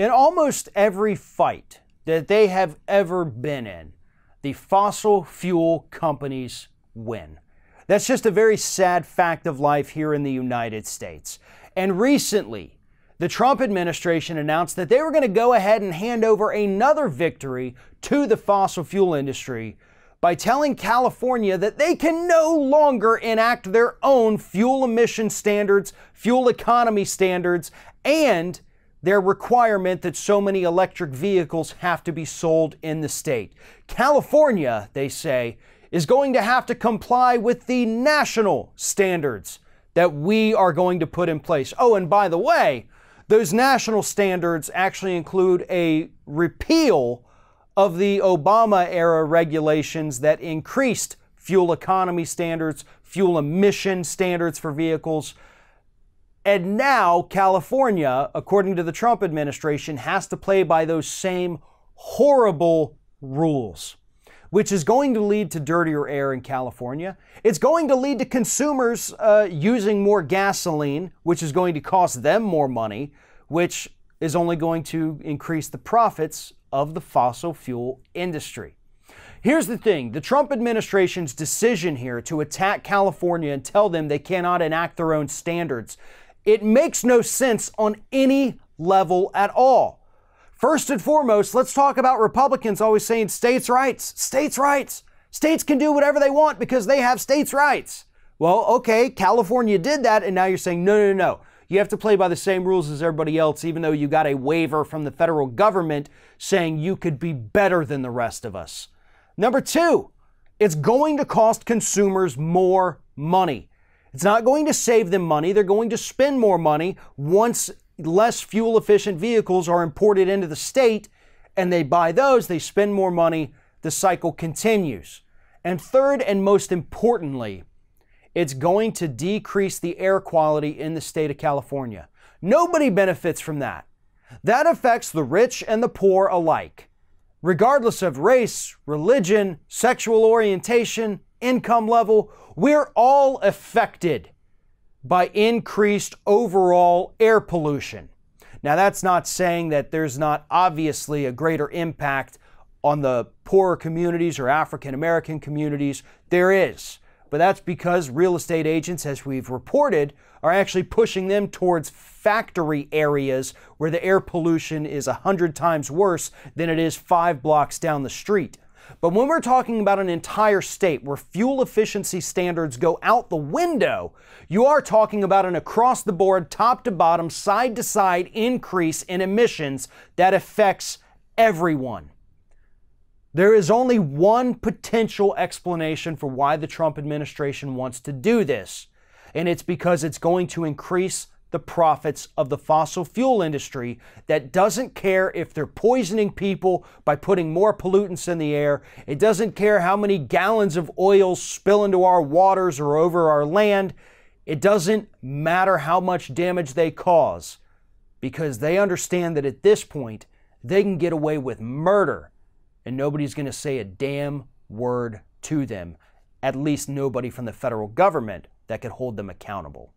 In almost every fight that they have ever been in, the fossil fuel companies win. That's just a very sad fact of life here in the United States. And recently, the Trump administration announced that they were going to go ahead and hand over another victory to the fossil fuel industry by telling California that they can no longer enact their own fuel emission standards, fuel economy standards, and their requirement that so many electric vehicles have to be sold in the state. California, they say, is going to have to comply with the national standards that we are going to put in place. Oh, and by the way, those national standards actually include a repeal of the Obama-era regulations that increased fuel economy standards, fuel emission standards for vehicles. And now California, according to the Trump administration, has to play by those same horrible rules, which is going to lead to dirtier air in California. It's going to lead to consumers using more gasoline, which is going to cost them more money, which is only going to increase the profits of the fossil fuel industry. Here's the thing, the Trump administration's decision here to attack California and tell them they cannot enact their own standards, it makes no sense on any level at all. First and foremost, let's talk about Republicans always saying states' rights, states' rights. States can do whatever they want because they have states' rights. Well, okay, California did that, and now you're saying, no. You have to play by the same rules as everybody else, even though you got a waiver from the federal government saying you could be better than the rest of us. Number two, it's going to cost consumers more money. It's not going to save them money. They're going to spend more money once less fuel-efficient vehicles are imported into the state, and they buy those, they spend more money, the cycle continues. And third, and most importantly, it's going to decrease the air quality in the state of California. Nobody benefits from that. That affects the rich and the poor alike, regardless of race, religion, sexual orientation, income level. We're all affected by increased overall air pollution. Now, that's not saying that there's not obviously a greater impact on the poorer communities or African American communities. There is. But that's because real estate agents, as we've reported, are actually pushing them towards factory areas where the air pollution is 100 times worse than it is 5 blocks down the street. But when we're talking about an entire state where fuel efficiency standards go out the window, you are talking about an across-the-board, top-to-bottom, side-to-side increase in emissions that affects everyone. There is only one potential explanation for why the Trump administration wants to do this, and it's because it's going to increase the profits of the fossil fuel industry that doesn't care if they're poisoning people by putting more pollutants in the air. It doesn't care how many gallons of oil spill into our waters or over our land. It doesn't matter how much damage they cause, because they understand that at this point, they can get away with murder and nobody's going to say a damn word to them. At least nobody from the federal government that could hold them accountable.